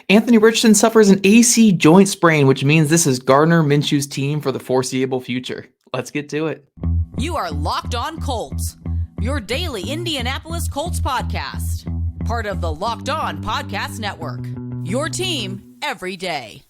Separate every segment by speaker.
Speaker 1: Anthony Richardson suffers an AC joint sprain, which means this is Gardner Minshew's team for the foreseeable future. Let's get to it.
Speaker 2: You are Locked On Colts, your daily Indianapolis Colts podcast. Part of the Locked On Podcast Network, your team every day.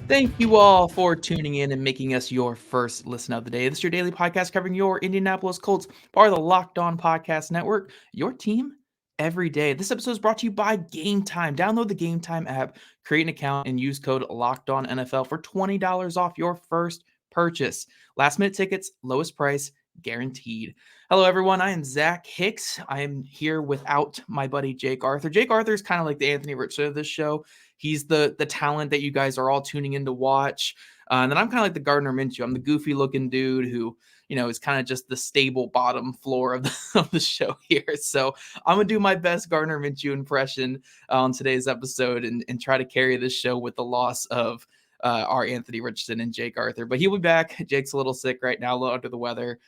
Speaker 1: Thank you all for tuning in and making us your first listen of the day. This is your daily podcast covering your Indianapolis Colts, part of the Locked On Podcast Network, your team every day. This episode is brought to you by Game Time. Download the Game Time app, create an account, and use code LOCKEDONNFL for $20 off your first purchase. Last minute tickets, lowest price, guaranteed. Hello, everyone. I am Zach Hicks. I am here without my buddy Jake Arthur. Jake Arthur is kind of like the Anthony Richardson of this show. He's the talent that you guys are all tuning in to watch. And then I'm kind of like the Gardner Minshew. I'm the goofy looking dude who, is kind of just the stable bottom floor of the show here. So I'm going to do my best Gardner Minshew impression on today's episode and try to carry this show with the loss of our Anthony Richardson and Jake Arthur. But he'll be back. Jake's a little sick right now, a little under the weather.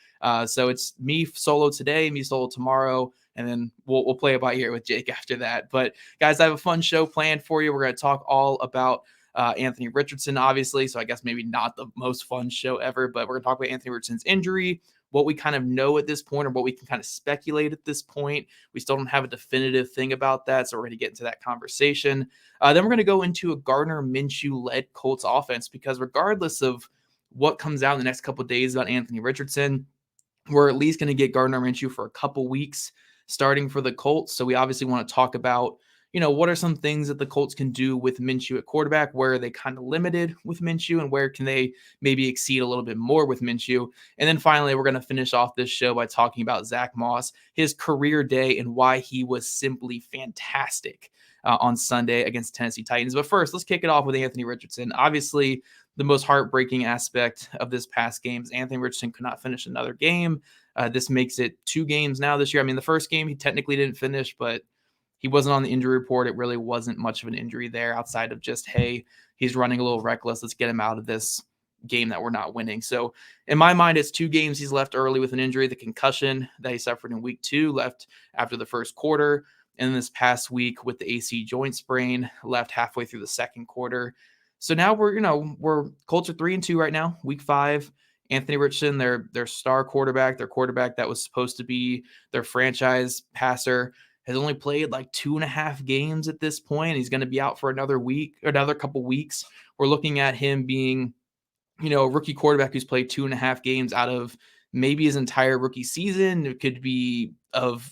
Speaker 1: So it's me solo today, me solo tomorrow. And then we'll play it by ear with Jake after that. But guys, I have a fun show planned for you. We're going to talk all about Anthony Richardson, obviously. So I guess maybe not the most fun show ever, but we're going to talk about Anthony Richardson's injury, what we kind of know at this point, or what we can kind of speculate at this point. We still don't have a definitive thing about that, so we're going to get into that conversation. Then we're going to go into a Gardner Minshew-led Colts offense, because regardless of what comes out in the next couple of days about Anthony Richardson, we're at least going to get Gardner Minshew for a couple weeks starting for the Colts. So we obviously want to talk about, what are some things that the Colts can do with Minshew at quarterback? Where are they kind of limited with Minshew, and where can they maybe exceed a little bit more with Minshew? And then finally, we're going to finish off this show by talking about Zach Moss, his career day, and why he was simply fantastic on Sunday against Tennessee Titans. But first, let's kick it off with Anthony Richardson. Obviously, the most heartbreaking aspect of this past game is Anthony Richardson could not finish another game. This makes it 2 games now this year. I mean, the first game he technically didn't finish, but he wasn't on the injury report. It really wasn't much of an injury there outside of just, hey, he's running a little reckless. Let's get him out of this game that we're not winning. So in my mind, it's 2 games he's left early with an injury. The concussion that he suffered in week 2 left after the first quarter. And this past week with the AC joint sprain left halfway through the second quarter. So now we're Colts are 3-2 right now, week 5. Anthony Richardson, their star quarterback, their quarterback that was supposed to be their franchise passer, has only played like 2.5 games at this point. He's going to be out for another couple weeks. We're looking at him being, a rookie quarterback who's played 2.5 games out of maybe his entire rookie season. It could be of,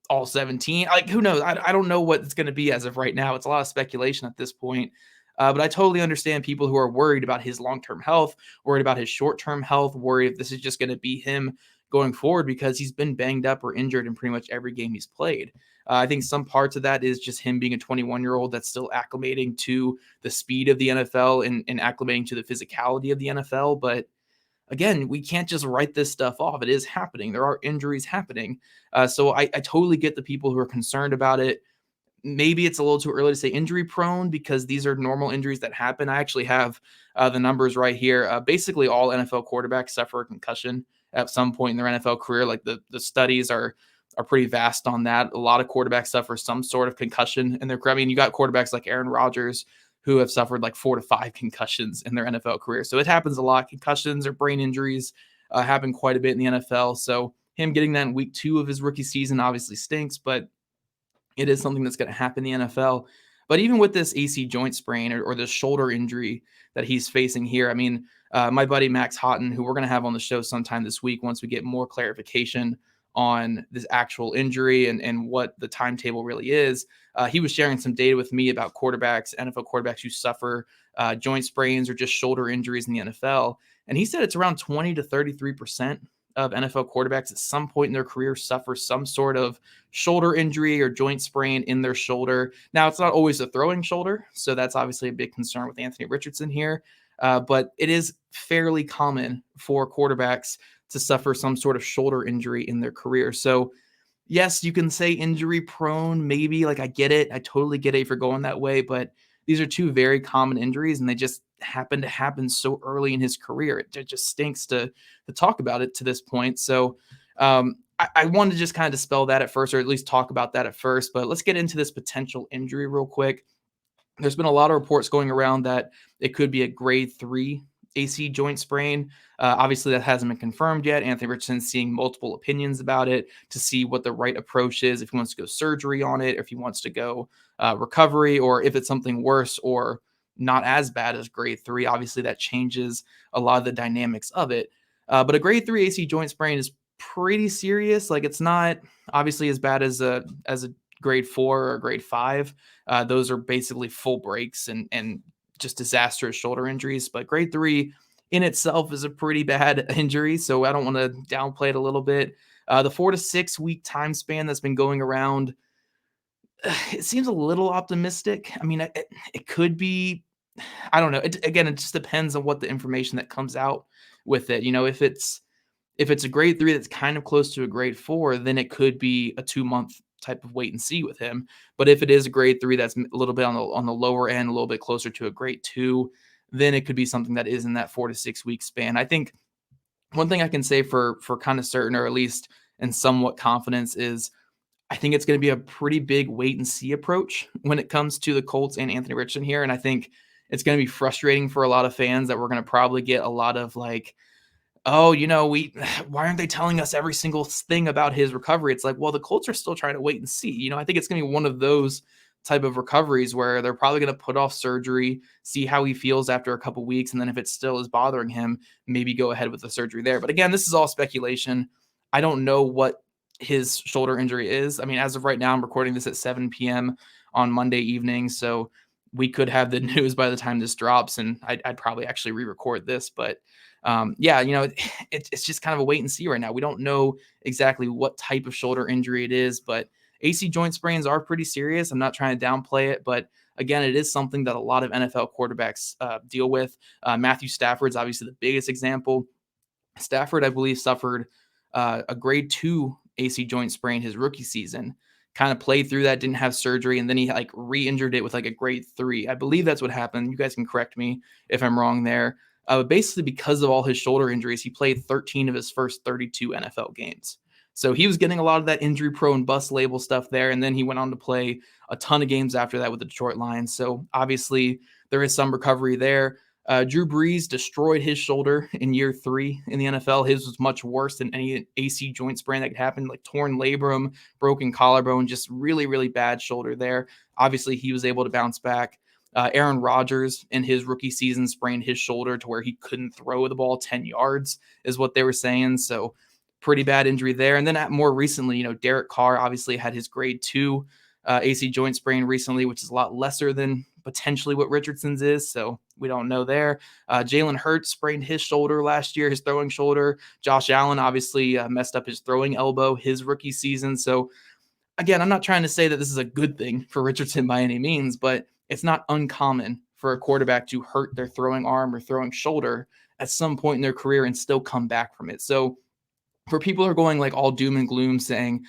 Speaker 1: all 17. Like, who knows? I don't know what it's going to be as of right now. It's a lot of speculation at this point. But I totally understand people who are worried about his long-term health, worried about his short-term health, worried if this is just going to be him going forward, because he's been banged up or injured in pretty much every game he's played. I think some parts of that is just him being a 21-year-old that's still acclimating to the speed of the NFL and acclimating to the physicality of the NFL. But again, we can't just write this stuff off. It is happening. There are injuries happening. So I totally get the people who are concerned about it. Maybe it's a little too early to say injury prone, because these are normal injuries that happen. I actually have the numbers right here. Basically, all NFL quarterbacks suffer a concussion at some point in their NFL career. Like the studies are pretty vast on that. A lot of quarterbacks suffer some sort of concussion in their career. I mean, you got quarterbacks like Aaron Rodgers who have suffered like 4 to 5 concussions in their NFL career. So it happens a lot. Concussions or brain injuries happen quite a bit in the NFL. So him getting that in week 2 of his rookie season obviously stinks, but it is something that's going to happen in the NFL. But even with this AC joint sprain or this shoulder injury that he's facing here, I mean, my buddy Max Houghton, who we're going to have on the show sometime this week once we get more clarification on this actual injury and what the timetable really is, he was sharing some data with me about quarterbacks, NFL quarterbacks who suffer joint sprains or just shoulder injuries in the NFL. And he said it's around 20 to 33% of NFL quarterbacks at some point in their career suffer some sort of shoulder injury or joint sprain in their shoulder. Now, it's not always a throwing shoulder, so that's obviously a big concern with Anthony Richardson here. But it is fairly common for quarterbacks to suffer some sort of shoulder injury in their career. So yes, you can say injury prone, maybe. Like, I get it. I totally get it if you're going that way, but these are two very common injuries, and they just happen to happen so early in his career. It just stinks to talk about it to this point. So I wanted to just kind of dispel that at first, or at least talk about that at first. But let's get into this potential injury real quick. There's been a lot of reports going around that it could be a grade 3 AC joint sprain. Obviously, that hasn't been confirmed yet. Anthony Richardson's seeing multiple opinions about it to see what the right approach is, if he wants to go surgery on it, or if he wants to go recovery, or if it's something worse or not as bad as grade 3. Obviously, that changes a lot of the dynamics of it. But a grade 3 AC joint sprain is pretty serious. Like, it's not obviously as bad as a grade 4 or grade 5. Those are basically full breaks and just disastrous shoulder injuries. But grade 3 in itself is a pretty bad injury, so I don't want to downplay it a little bit. The 4 to 6 week time span that's been going around, it seems a little optimistic. I mean, it could be. I don't know. Again, it just depends on what the information that comes out with it. If it's a grade 3 that's kind of close to a grade 4, then it could be a 2-month type of wait and see with him. But if it is a grade 3 that's a little bit on the lower end, a little bit closer to a grade 2, then it could be something that is in that 4 to 6 week span. I think one thing I can say for kind of certain, or at least in somewhat confidence, is I think it's going to be a pretty big wait and see approach when it comes to the Colts and Anthony Richardson here. And I think it's going to be frustrating for a lot of fans that we're going to probably get a lot of like, oh, why aren't they telling us every single thing about his recovery? It's like, well, the Colts are still trying to wait and see. I think it's going to be one of those type of recoveries where they're probably going to put off surgery, see how he feels after a couple weeks, and then if it still is bothering him, maybe go ahead with the surgery there. But again, this is all speculation. I don't know what his shoulder injury is. I mean, as of right now, I'm recording this at 7 p.m. on Monday evening, so we could have the news by the time this drops, and I'd probably actually re-record this, but yeah, it's just kind of a wait and see right now. We don't know exactly what type of shoulder injury it is, but AC joint sprains are pretty serious. I'm not trying to downplay it, but again, it is something that a lot of NFL quarterbacks deal with. Matthew Stafford's obviously the biggest example. Stafford, I believe, suffered a grade 2 AC joint sprain his rookie season. Kind of played through that, didn't have surgery, and then he like re-injured it with like a grade 3. I believe that's what happened. You guys can correct me if I'm wrong there. Basically, because of all his shoulder injuries, he played 13 of his first 32 NFL games. So he was getting a lot of that injury prone bust label stuff there. And then he went on to play a ton of games after that with the Detroit Lions. So obviously there is some recovery there. Drew Brees destroyed his shoulder in year 3 in the NFL. His was much worse than any AC joint sprain that could happen, like torn labrum, broken collarbone, just really, really bad shoulder there. Obviously, he was able to bounce back. Aaron Rodgers in his rookie season sprained his shoulder to where he couldn't throw the ball 10 yards is what they were saying. So pretty bad injury there. And then more recently, Derek Carr obviously had his grade 2 AC joint sprain recently, which is a lot lesser than potentially what Richardson's is. So we don't know there. Jalen Hurts sprained his shoulder last year, his throwing shoulder. Josh Allen obviously messed up his throwing elbow his rookie season. So again, I'm not trying to say that this is a good thing for Richardson by any means, but it's not uncommon for a quarterback to hurt their throwing arm or throwing shoulder at some point in their career and still come back from it. So for people who are going like all doom and gloom saying,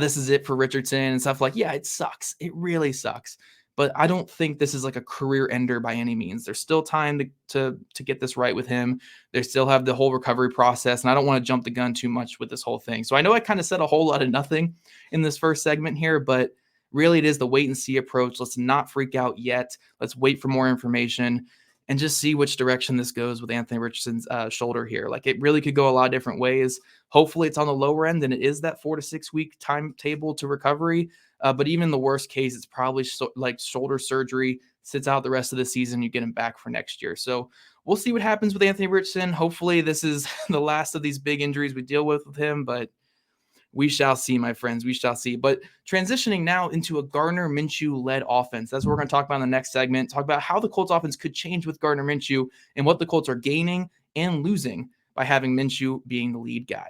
Speaker 1: this is it for Richardson and stuff, like, yeah, it sucks. It really sucks. But I don't think this is like a career ender by any means. There's still time to get this right with him. They still have the whole recovery process, and I don't want to jump the gun too much with this whole thing. So I know I kind of said a whole lot of nothing in this first segment here, but really it is the wait and see approach. Let's not freak out yet. Let's wait for more information and just see which direction this goes with Anthony Richardson's shoulder here. Like, it really could go a lot of different ways. Hopefully it's on the lower end and it is that 4 to 6 week timetable to recovery. But even the worst case, it's probably like shoulder surgery, sits out the rest of the season, you get him back for next year. So we'll see what happens with Anthony Richardson. Hopefully this is the last of these big injuries we deal with him, but we shall see, my friends. We shall see. But transitioning now into a Gardner Minshew-led offense. That's what we're going to talk about in the next segment. Talk about how the Colts offense could change with Gardner Minshew and what the Colts are gaining and losing by having Minshew being the lead guy.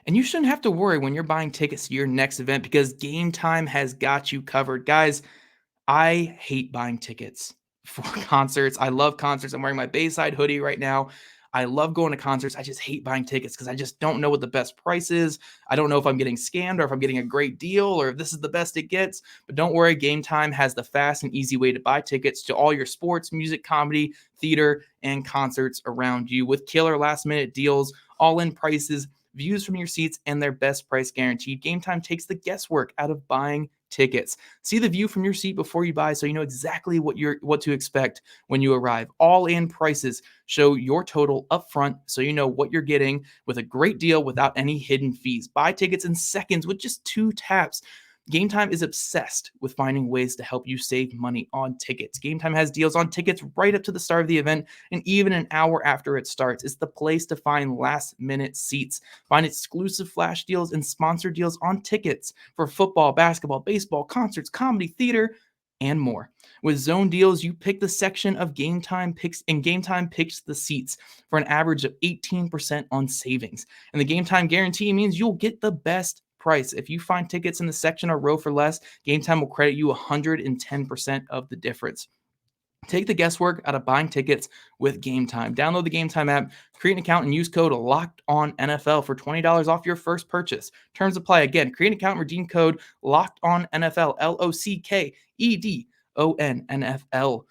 Speaker 1: And you shouldn't have to worry when you're buying tickets to your next event because Game Time has got you covered. Guys, I hate buying tickets for concerts. I love concerts. I'm wearing my Bayside hoodie right now. I love going to concerts. I just hate buying tickets because I just don't know what the best price is. I don't know if I'm getting scammed or if I'm getting a great deal or if this is the best it gets. But don't worry, Game Time has the fast and easy way to buy tickets to all your sports, music, comedy, theater, and concerts around you with killer last-minute deals, all-in prices, views from your seats, and their best price guaranteed. Game Time takes the guesswork out of buying tickets. See the view from your seat before you buy so you know exactly what to expect when you arrive. All-in prices show your total up front so you know what you're getting with a great deal without any hidden fees. Buy tickets in seconds with just 2 taps. Game Time is obsessed with finding ways to help you save money on tickets. Game Time has deals on tickets right up to the start of the event and even an hour after it starts. It's the place to find last-minute seats. Find exclusive flash deals and sponsored deals on tickets for football, basketball, baseball, concerts, comedy, theater, and more. With zone deals, you pick the section of Game Time picks, and Game Time picks the seats for an average of 18% on savings. And the Game Time guarantee means you'll get the best price. If you find tickets in the section or row for less, Game Time will credit you 110% of the difference. Take the guesswork out of buying tickets with Game Time. Download the Game Time app, create an account, and use code LOCKEDONNFL for $20 off your first purchase. Terms apply. Again, create an account and redeem code LOCKEDONNFL, LOCKEDONNFL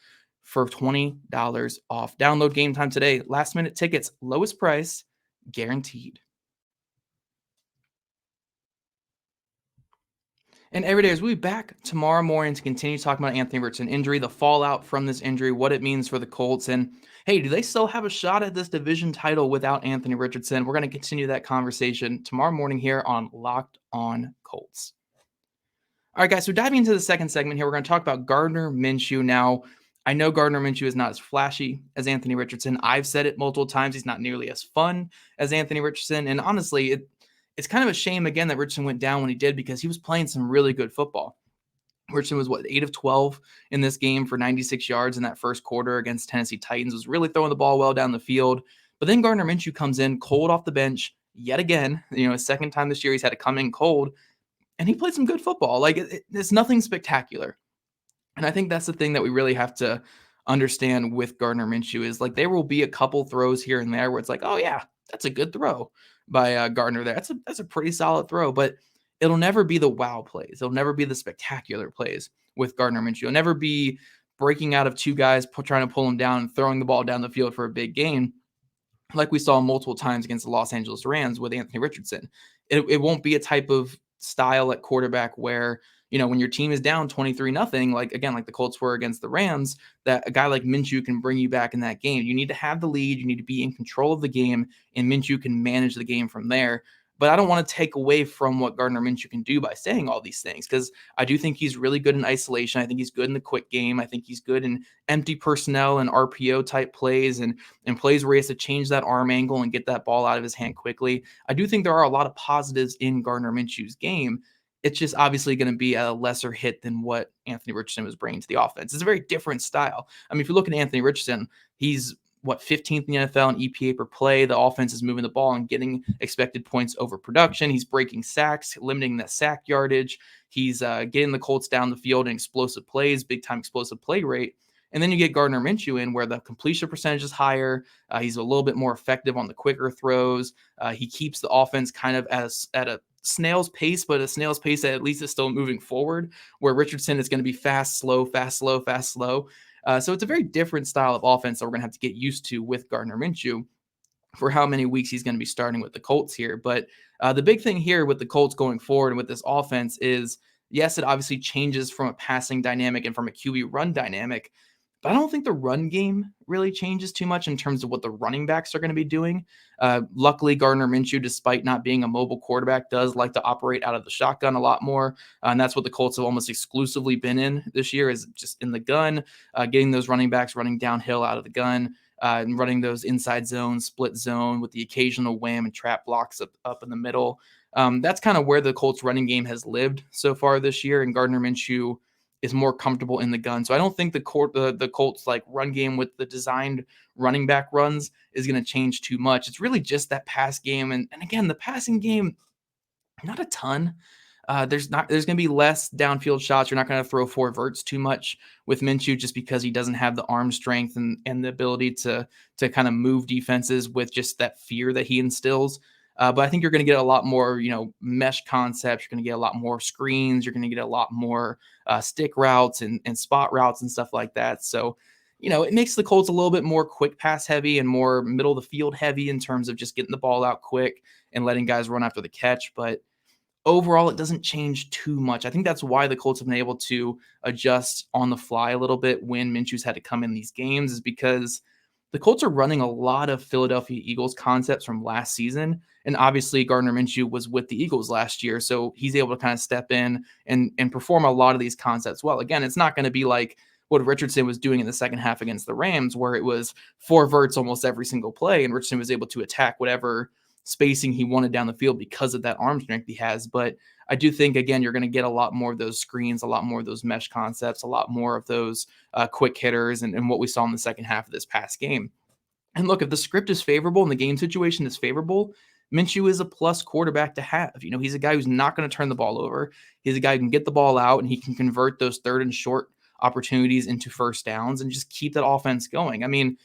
Speaker 1: for $20 off. Download Game Time today. Last minute tickets, lowest price, guaranteed. And every day, as we'll be back tomorrow morning to continue talking about Anthony Richardson injury, the fallout from this injury, what it means for the Colts, and hey, do they still have a shot at this division title without Anthony Richardson? We're going to continue that conversation tomorrow morning here on Locked On Colts. All right, guys, so diving into the second segment here, we're going to talk about Gardner Minshew. Now, I know Gardner Minshew is not as flashy as Anthony Richardson. I've said it multiple times. He's not nearly as fun as Anthony Richardson, and honestly, it's kind of a shame, again, that Richardson went down when he did because he was playing some really good football. Richardson was, 8 of 12 in this game for 96 yards in that first quarter against Tennessee Titans, was really throwing the ball well down the field. But then Gardner Minshew comes in cold off the bench yet again. His second time this year he's had to come in cold, and he played some good football. Like, it's nothing spectacular. And I think that's the thing that we really have to understand with Gardner Minshew is, like, there will be a couple throws here and there where it's like, oh, yeah, that's a good throw by Gardner there. That's a pretty solid throw, but it'll never be the wow plays. It'll never be the spectacular plays with Gardner Minshew. It'll never be breaking out of 2 guys, trying to pull him down and throwing the ball down the field for a big gain, like we saw multiple times against the Los Angeles Rams with Anthony Richardson. It won't be a type of style at quarterback where, when your team is down 23-0, like the Colts were against the Rams, that a guy like Minshew can bring you back in that game. You need to have the lead. You need to be in control of the game, and Minshew can manage the game from there. But I don't want to take away from what Gardner Minshew can do by saying all these things, because I do think he's really good in isolation. I think he's good in the quick game. I think he's good in empty personnel and RPO type plays and plays where he has to change that arm angle and get that ball out of his hand quickly. I do think there are a lot of positives in Gardner Minshew's game. It's just obviously going to be a lesser hit than what Anthony Richardson was bringing to the offense. It's a very different style. I mean, if you look at Anthony Richardson, he's 15th in the NFL in EPA per play. The offense is moving the ball and getting expected points over production. He's breaking sacks, limiting that sack yardage. He's getting the Colts down the field in explosive plays, big-time explosive play rate. And then you get Gardner Minshew in where the completion percentage is higher. He's a little bit more effective on the quicker throws. He keeps the offense kind of at a snail's pace, but a snail's pace that at least is still moving forward, where Richardson is going to be fast, slow, fast, slow, fast, slow. So it's a very different style of offense that we're going to have to get used to with Gardner Minshew for how many weeks he's going to be starting with the Colts here. But the big thing here with the Colts going forward and with this offense is, yes, it obviously changes from a passing dynamic and from a QB run dynamic, but I don't think the run game really changes too much in terms of what the running backs are going to be doing. Luckily, Gardner Minshew, despite not being a mobile quarterback, does like to operate out of the shotgun a lot more. And that's what the Colts have almost exclusively been in this year, is just in the gun, getting those running backs running downhill out of the gun, and running those inside zone, split zone with the occasional wham and trap blocks up in the middle. That's kind of where the Colts running game has lived so far this year, and Gardner Minshew is more comfortable in the gun. So I don't think the Colts like run game with the designed running back runs is going to change too much. It's really just that pass game. And again, the passing game, not a ton. there's going to be less downfield shots. You're not going to throw 4 verts too much with Minshew just because he doesn't have the arm strength and the ability to kind of move defenses with just that fear that he instills. But I think you're going to get a lot more, mesh concepts. You're going to get a lot more screens. You're going to get a lot more stick routes and spot routes and stuff like that. So, it makes the Colts a little bit more quick pass heavy and more middle of the field heavy in terms of just getting the ball out quick and letting guys run after the catch. But overall, it doesn't change too much. I think that's why the Colts have been able to adjust on the fly a little bit when Minshew's had to come in these games, is because the Colts are running a lot of Philadelphia Eagles concepts from last season. And obviously, Gardner Minshew was with the Eagles last year, so he's able to kind of step in and perform a lot of these concepts well. Again, it's not going to be like what Richardson was doing in the second half against the Rams, where it was 4 verts almost every single play, and Richardson was able to attack whatever spacing he wanted down the field because of that arm strength he has. But I do think, again, you're going to get a lot more of those screens, a lot more of those mesh concepts, a lot more of those quick hitters and what we saw in the second half of this past game. And look, if the script is favorable and the game situation is favorable, Minshew is a plus quarterback to have. He's a guy who's not going to turn the ball over. He's a guy who can get the ball out and he can convert those third and short opportunities into first downs and just keep that offense going. I mean,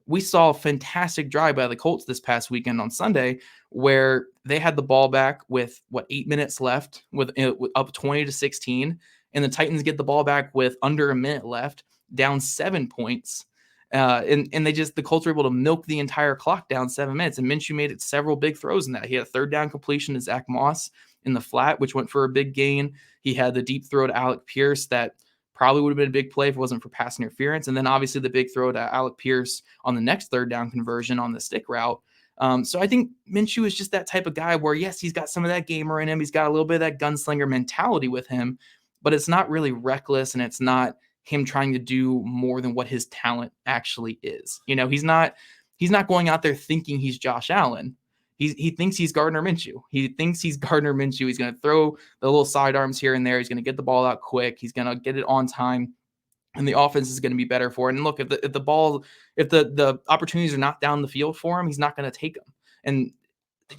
Speaker 1: we saw a fantastic drive by the Colts this past weekend on Sunday where they had the ball back with 8 minutes left with up 20-16, and the Titans get the ball back with under a minute left, down 7 points. And the Colts were able to milk the entire clock down 7 minutes, and Minshew made it several big throws in that. He had a third down completion to Zach Moss in the flat, which went for a big gain. He had the deep throw to Alec Pierce that probably would have been a big play if it wasn't for pass interference. And then obviously the big throw to Alec Pierce on the next third down conversion on the stick route. So I think Minshew is just that type of guy where, yes, he's got some of that gamer in him. He's got a little bit of that gunslinger mentality with him, but it's not really reckless and it's not him trying to do more than what his talent actually is. He's not going out there thinking he's Josh Allen. He thinks he's Gardner Minshew. He thinks he's Gardner Minshew. He's going to throw the little sidearms here and there. He's going to get the ball out quick. He's going to get it on time, and the offense is going to be better for it. And look, if the opportunities are not down the field for him, he's not going to take them. And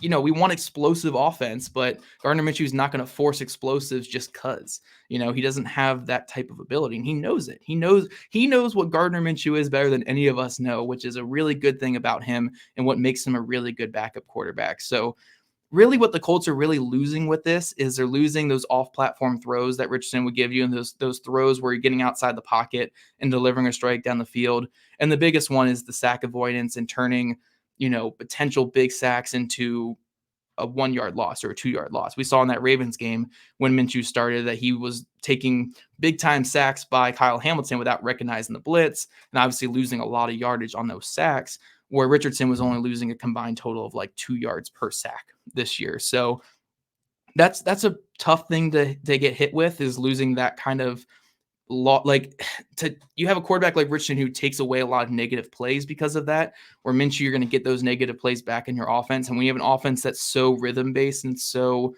Speaker 1: we want explosive offense, but Gardner Minshew is not going to force explosives just because. He doesn't have that type of ability, and he knows it. He knows what Gardner Minshew is better than any of us know, which is a really good thing about him and what makes him a really good backup quarterback. So really what the Colts are really losing with this is they're losing those off-platform throws that Richardson would give you, and those throws where you're getting outside the pocket and delivering a strike down the field. And the biggest one is the sack avoidance and turning potential big sacks into a 1-yard loss or a 2-yard loss. We saw in that Ravens game when Minshew started that he was taking big time sacks by Kyle Hamilton without recognizing the blitz and obviously losing a lot of yardage on those sacks, where Richardson was only losing a combined total of like 2 yards per sack this year. So that's a tough thing to get hit with, is losing that kind of you have a quarterback like Richardson who takes away a lot of negative plays because of that, where Minshew, you're going to get those negative plays back in your offense. And when you have an offense that's so rhythm based and so,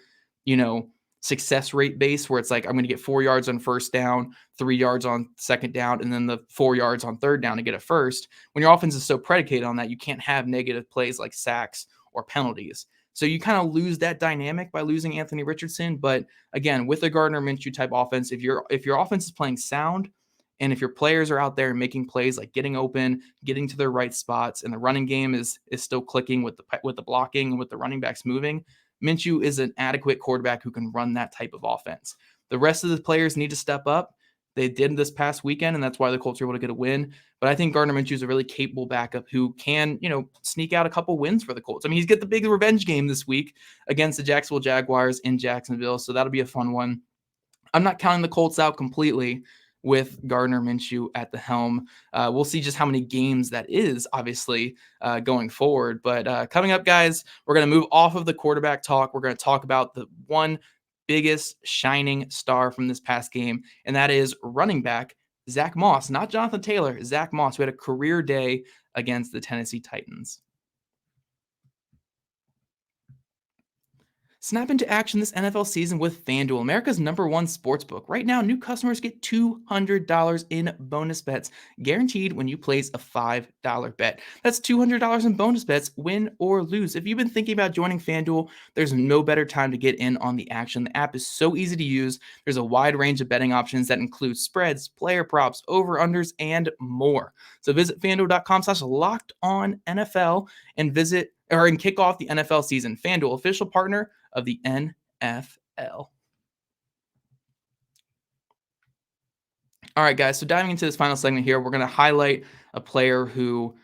Speaker 1: success rate based, where it's like, I'm going to get 4 yards on first down, 3 yards on second down, and then the 4 yards on third down to get a first. When your offense is so predicated on that, you can't have negative plays like sacks or penalties. So you kind of lose that dynamic by losing Anthony Richardson. But again, with a Gardner Minshew type offense, if your offense is playing sound, and if your players are out there making plays like getting open, getting to their right spots, and the running game is still clicking with the blocking and with the running backs moving, Minshew is an adequate quarterback who can run that type of offense. The rest of the players need to step up. They did this past weekend, and that's why the Colts were able to get a win. But I think Gardner Minshew is a really capable backup who can, sneak out a couple wins for the Colts. I mean, he's got the big revenge game this week against the Jacksonville Jaguars in Jacksonville, so that'll be a fun one. I'm not counting the Colts out completely with Gardner Minshew at the helm. We'll see just how many games that is, obviously, going forward. But coming up, guys, we're going to move off of the quarterback talk. We're going to talk about the one biggest shining star from this past game, and that is running back Zach Moss, not Jonathan Taylor, Zach Moss, who had a career day against the Tennessee Titans. Snap into action this NFL season with FanDuel, America's #1 sportsbook. Right now, new customers get $200 in bonus bets, guaranteed when you place a $5 bet. That's $200 in bonus bets, win or lose. If you've been thinking about joining FanDuel, there's no better time to get in on the action. The app is so easy to use. There's a wide range of betting options that include spreads, player props, over-unders, and more. So visit FanDuel.com/LockedOnNFL and kick off the NFL season. FanDuel, official partner of the NFL. All right, guys. So diving into this final segment here, we're going to highlight a player who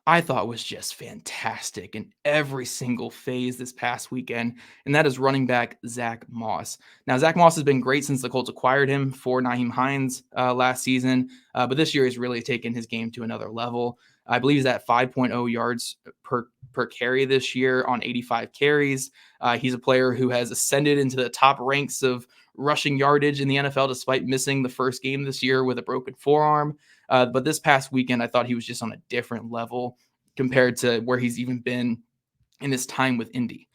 Speaker 1: I thought was just fantastic in every single phase this past weekend, and that is running back Zach Moss. Now, Zach Moss has been great since the Colts acquired him for Nyheim Hines last season, but this year he's really taken his game to another level. I believe he's at 5.0 yards per carry this year on 85 carries. He's a player who has ascended into the top ranks of rushing yardage in the NFL despite missing the first game this year with a broken forearm. But this past weekend, I thought he was just on a different level compared to where he's even been in his time with Indy.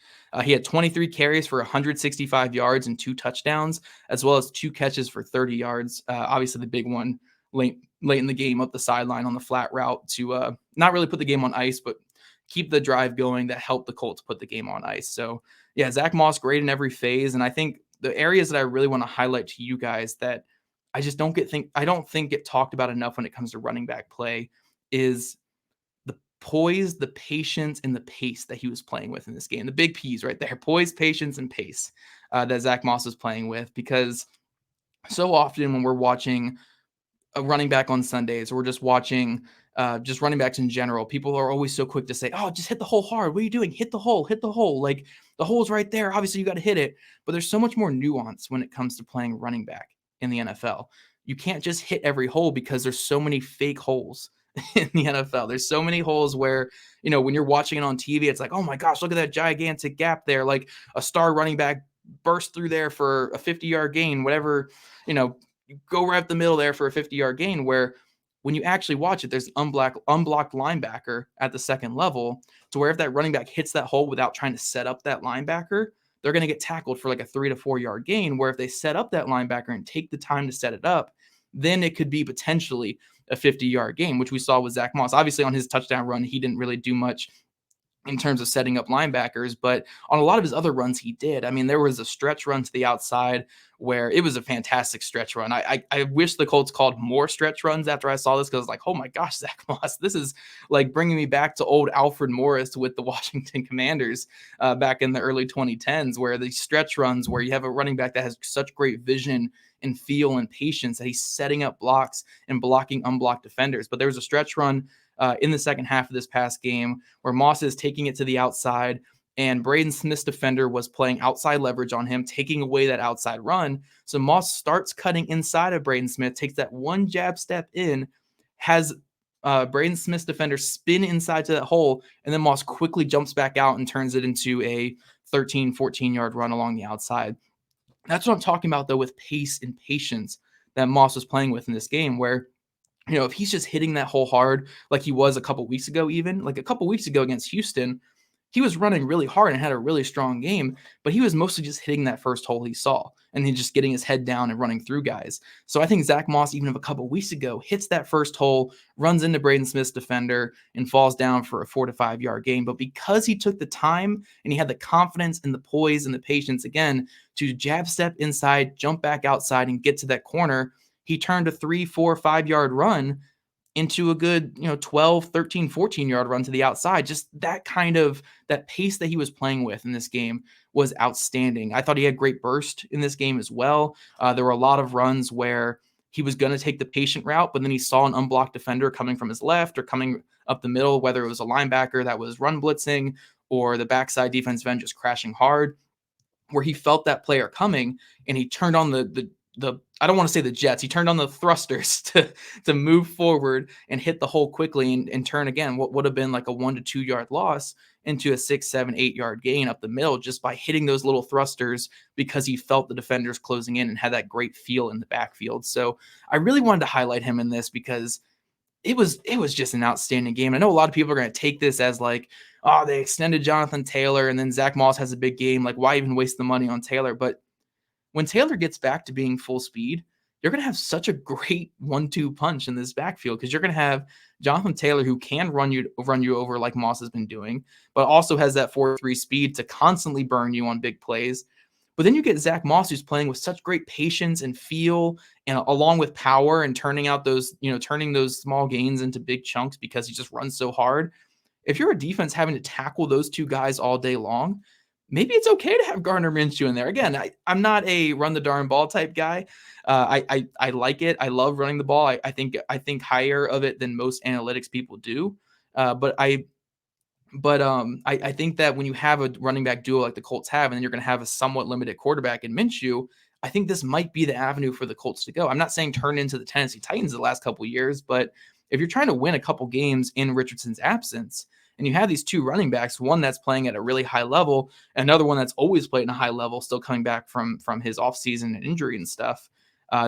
Speaker 1: He had 23 carries for 165 yards and 2 touchdowns, as well as 2 catches for 30 yards. Obviously, the big one late in the game up the sideline on the flat route to not really put the game on ice, but keep the drive going that helped the Colts put the game on ice. So, yeah, Zach Moss, great in every phase. And I think the areas that I really want to highlight to you guys that I just don't think get talked about enough when it comes to running back play is the poise, the patience, and the pace that he was playing with in this game. The big P's right there: poise, patience, and pace that Zach Moss was playing with. Because so often when we're watching a running back on Sundays, or we're just watching just running backs in general, people are always so quick to say, "Oh, just hit the hole hard. What are you doing? Hit the hole, hit the hole." Like, the hole's right there. Obviously, you got to hit it. But there's so much more nuance when it comes to playing running back in the NFL. You can't just hit every hole because there's so many fake holes in the NFL. There's so many holes where, when you're watching it on TV, it's like, oh my gosh, look at that gigantic gap there. Like, a star running back burst through there for a 50-yard gain, whatever, you go right up the middle there for a 50-yard gain, where when you actually watch it, there's unblocked linebacker at the second level, to where if that running back hits that hole without trying to set up that linebacker, they're going to get tackled for like a 3 to 4 yard gain, where if they set up that linebacker and take the time to set it up, then it could be potentially a 50-yard gain, which we saw with Zach Moss. Obviously, on his touchdown run, he didn't really do much in terms of setting up linebackers, but on a lot of his other runs, he did. I mean, there was a stretch run to the outside where it was a fantastic stretch run. I wish the Colts called more stretch runs after I saw this, because I was like, oh my gosh, Zach Moss, this is like bringing me back to old Alfred Morris with the Washington Commanders back in the early 2010s, where the stretch runs where you have a running back that has such great vision and feel and patience that he's setting up blocks and blocking unblocked defenders. But there was a stretch run in the second half of this past game where Moss is taking it to the outside, and Braden Smith's defender was playing outside leverage on him, taking away that outside run. So Moss starts cutting inside of Braden Smith, takes that one jab step in, has Braden Smith's defender spin inside to that hole, and then Moss quickly jumps back out and turns it into a 13, 14-yard run along the outside. That's what I'm talking about, though, with pace and patience that Moss was playing with in this game, where if he's just hitting that hole hard, like he was a couple weeks ago, even like a couple weeks ago against Houston, he was running really hard and had a really strong game, but he was mostly just hitting that first hole he saw and then just getting his head down and running through guys. So I think Zach Moss, even of a couple weeks ago, hits that first hole, runs into Braden Smith's defender, and falls down for a 4 to 5 yard gain. But because he took the time and he had the confidence and the poise and the patience, again, to jab step inside, jump back outside, and get to that corner, he turned a 3, 4, 5 yard run into a good, 12, 13, 14 yard run to the outside. Just that pace that he was playing with in this game was outstanding. I thought he had great burst in this game as well. There were a lot of runs where he was going to take the patient route, but then he saw an unblocked defender coming from his left or coming up the middle, whether it was a linebacker that was run blitzing or the backside defensive end just crashing hard, where he felt that player coming and he turned on the I don't want to say the jets. He turned on the thrusters to move forward and hit the hole quickly and turn again what would have been like a 1 to 2 yard loss into a 6, 7, 8 yard gain up the middle, just by hitting those little thrusters, because he felt the defenders closing in and had that great feel in the backfield. So I really wanted to highlight him in this, because it was just an outstanding game. I know a lot of people are going to take this as like, oh, they extended Jonathan Taylor and then Zach Moss has a big game. Like, why even waste the money on Taylor? But when Taylor gets back to being full speed, you're going to have such a great 1-2 punch in this backfield because you're going to have Jonathan Taylor who can run you over like Moss has been doing, but also has that 4.3 speed to constantly burn you on big plays. But then you get Zach Moss, who's playing with such great patience and feel, and along with power and turning those small gains into big chunks because he just runs so hard. If you're a defense having to tackle those two guys all day long, maybe it's okay to have Gardner Minshew in there. Again, I'm not a run the darn ball type guy. I like it. I love running the ball. I think higher of it than most analytics people do. But I think that when you have a running back duo like the Colts have, and then you're going to have a somewhat limited quarterback in Minshew, I think this might be the avenue for the Colts to go. I'm not saying turn into the Tennessee Titans the last couple of years, but if you're trying to win a couple games in Richardson's absence, and you have these two running backs, one that's playing at a really high level, another one that's always played at a high level, still coming back from his offseason and injury and stuff,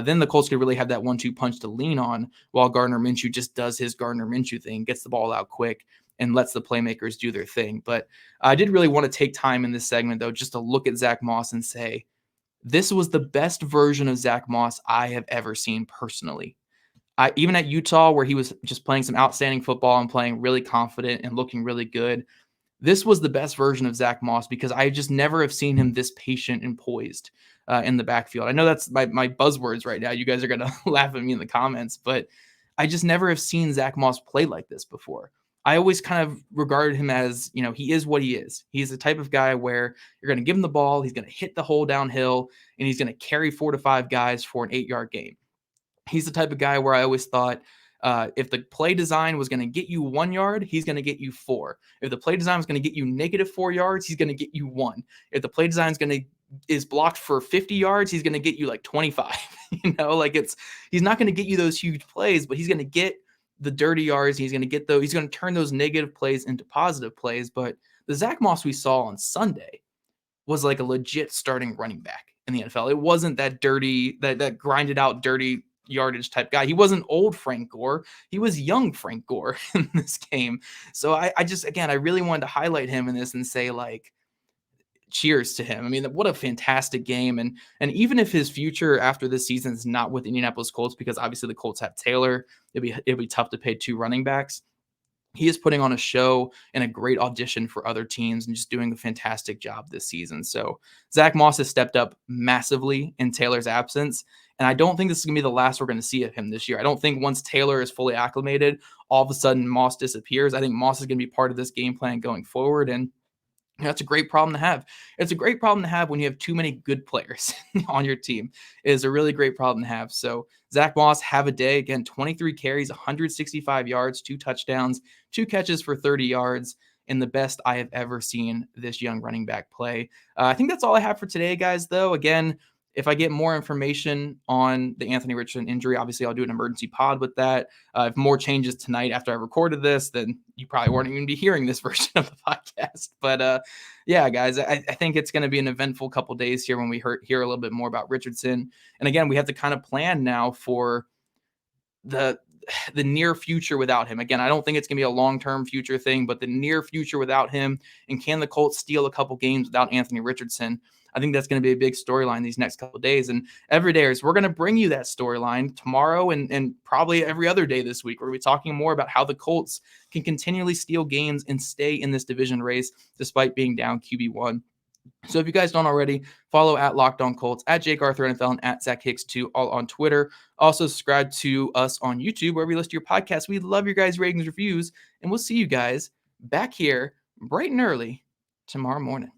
Speaker 1: then the Colts could really have that 1-2 punch to lean on while Gardner Minshew just does his Gardner Minshew thing, gets the ball out quick, and lets the playmakers do their thing. But I did really want to take time in this segment, though, just to look at Zach Moss and say, this was the best version of Zach Moss I have ever seen personally. Even at Utah, where he was just playing some outstanding football and playing really confident and looking really good, this was the best version of Zach Moss because I just never have seen him this patient and poised in the backfield. I know that's my buzzwords right now. You guys are going to laugh at me in the comments, but I just never have seen Zach Moss play like this before. I always kind of regarded him as, he is what he is. He's the type of guy where you're going to give him the ball, he's going to hit the hole downhill, and he's going to carry 4 to 5 guys for an 8-yard gain. He's the type of guy where I always thought if the play design was going to get you 1 yard, he's going to get you 4. If the play design was going to get you -4 yards, he's going to get you 1. If the play design is blocked for 50 yards, he's going to get you like 25. He's not going to get you those huge plays, but he's going to get the dirty yards. He's going to turn those negative plays into positive plays. But the Zach Moss we saw on Sunday was like a legit starting running back in the NFL. It wasn't that dirty, that grinded out dirty yardage type guy. He wasn't old Frank Gore. He was young Frank Gore in this game. So I really wanted to highlight him in this and say, like, cheers to him. I mean, what a fantastic game. And even if his future after this season is not with Indianapolis Colts, because obviously the Colts have Taylor, it'd be tough to pay 2 running backs. He is putting on a show and a great audition for other teams and just doing a fantastic job this season. So Zach Moss has stepped up massively in Taylor's absence. And I don't think this is going to be the last we're going to see of him this year. I don't think once Taylor is fully acclimated, all of a sudden Moss disappears. I think Moss is going to be part of this game plan going forward. And that's a great problem to have. It's a great problem to have when you have too many good players on your team. It is a really great problem to have. So Zach Moss, have a day. Again, 23 carries, 165 yards, 2 touchdowns, 2 catches for 30 yards, and the best I have ever seen this young running back play. I think that's all I have for today, guys, though. Again, if I get more information on the Anthony Richardson injury, obviously I'll do an emergency pod with that. If more changes tonight after I recorded this, then you probably won't even be hearing this version of the podcast. But yeah, guys, I think it's going to be an eventful couple days here when we hear a little bit more about Richardson. And again, we have to kind of plan now for the near future without him. Again, I don't think it's going to be a long-term future thing, but the near future without him, and can the Colts steal a couple games without Anthony Richardson? I think that's going to be a big storyline these next couple of days. And every day, we're going to bring you that storyline tomorrow and probably every other day this week. We're going to be talking more about how the Colts can continually steal games and stay in this division race despite being down QB1. So if you guys don't already, follow at Locked On Colts, at Jake Arthur NFL, and at Zach Hicks 2, all on Twitter. Also subscribe to us on YouTube, wherever you listen to your podcast. We love your guys' ratings, reviews, and we'll see you guys back here bright and early tomorrow morning.